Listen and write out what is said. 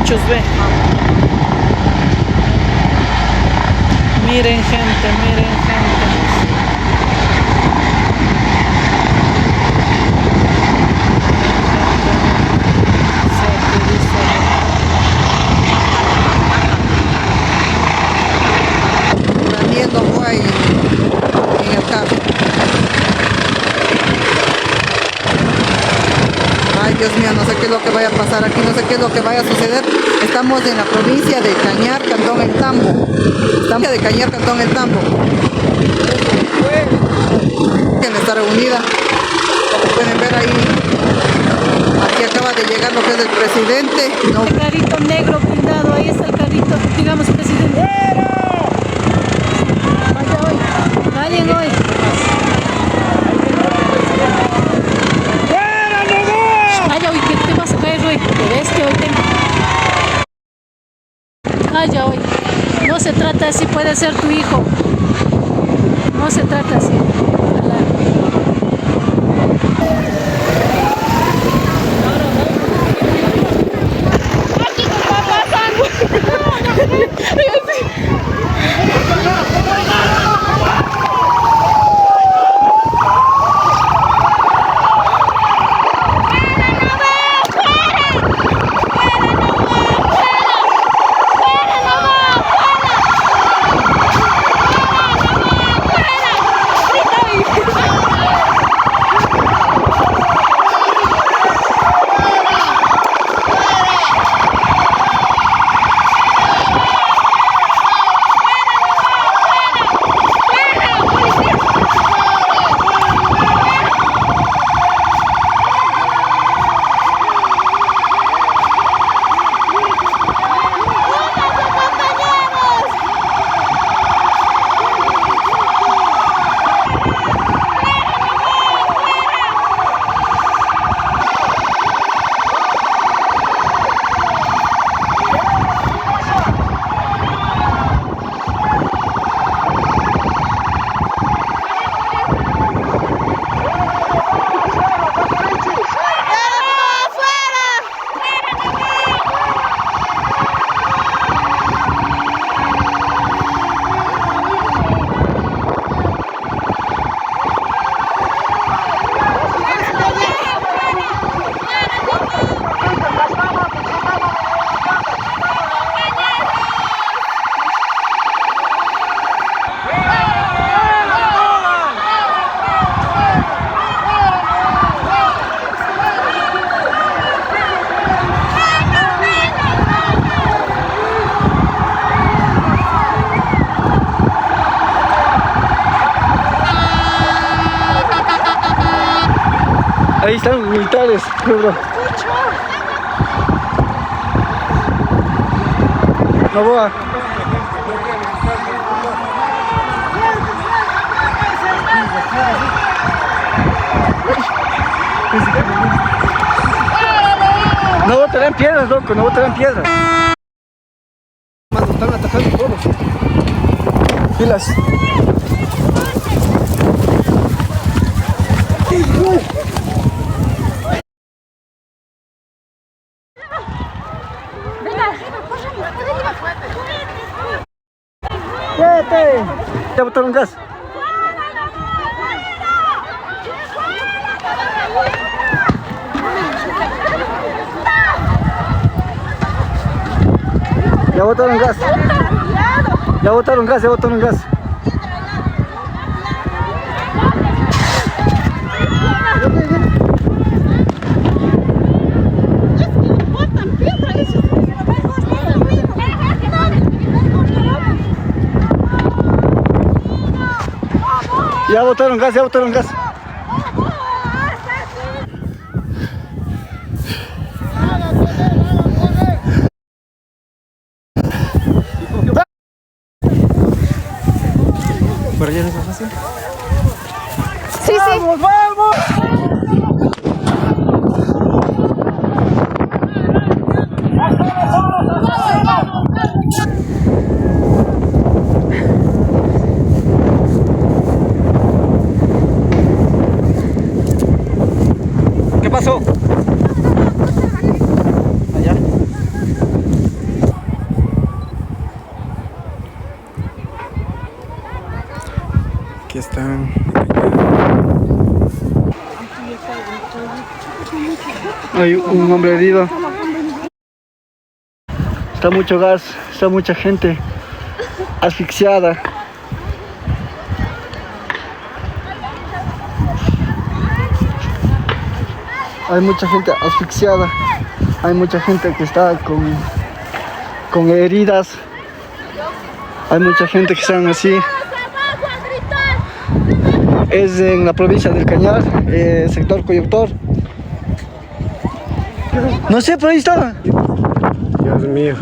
muchos, ve. Miren gente, miren gente. Prendiendo guay en el carro. Ay, Dios mío, no sé qué es lo que vaya a pasar aquí, no sé qué es lo que vaya a suceder. Estamos en la provincia de Cañar, Cantón El Tambo. Estamos de Cañar, Cantón El Tambo. Está reunida, como pueden ver ahí. Aquí acaba de llegar lo que es el presidente. No. El carrito negro blindado, ahí está el carrito, digamos, presidente. Vaya hoy, vayan hoy. Vaya hoy, ¿qué te vas a caer hoy? ¿Te ves que hoy tengo? Vaya hoy, no se trata así, puede ser tu hijo. No se trata así. Ojalá. Ahí están los militares, bro. No voy a... No botarán piedras, loco, no botarán piedras. Mano, están atacando todos. Pilas. ¡Vete! Ya botaron gas. Ya botaron gas. Ya botaron gas, ya botaron gas. Ya botaron gas, ya botaron gas. ¿Pero ya no es fácil? Sí, sí. ¡Vamos, vamos! ¿Qué pasó? Allá. Aquí están. Hay un hombre herido. Está mucho gas, está mucha gente asfixiada. Hay mucha gente asfixiada. Hay mucha gente que está con heridas. Hay mucha gente que están así. Es en la provincia del Cañar, sector Coyuctor. No sé, por ahí estaba. Dios mío.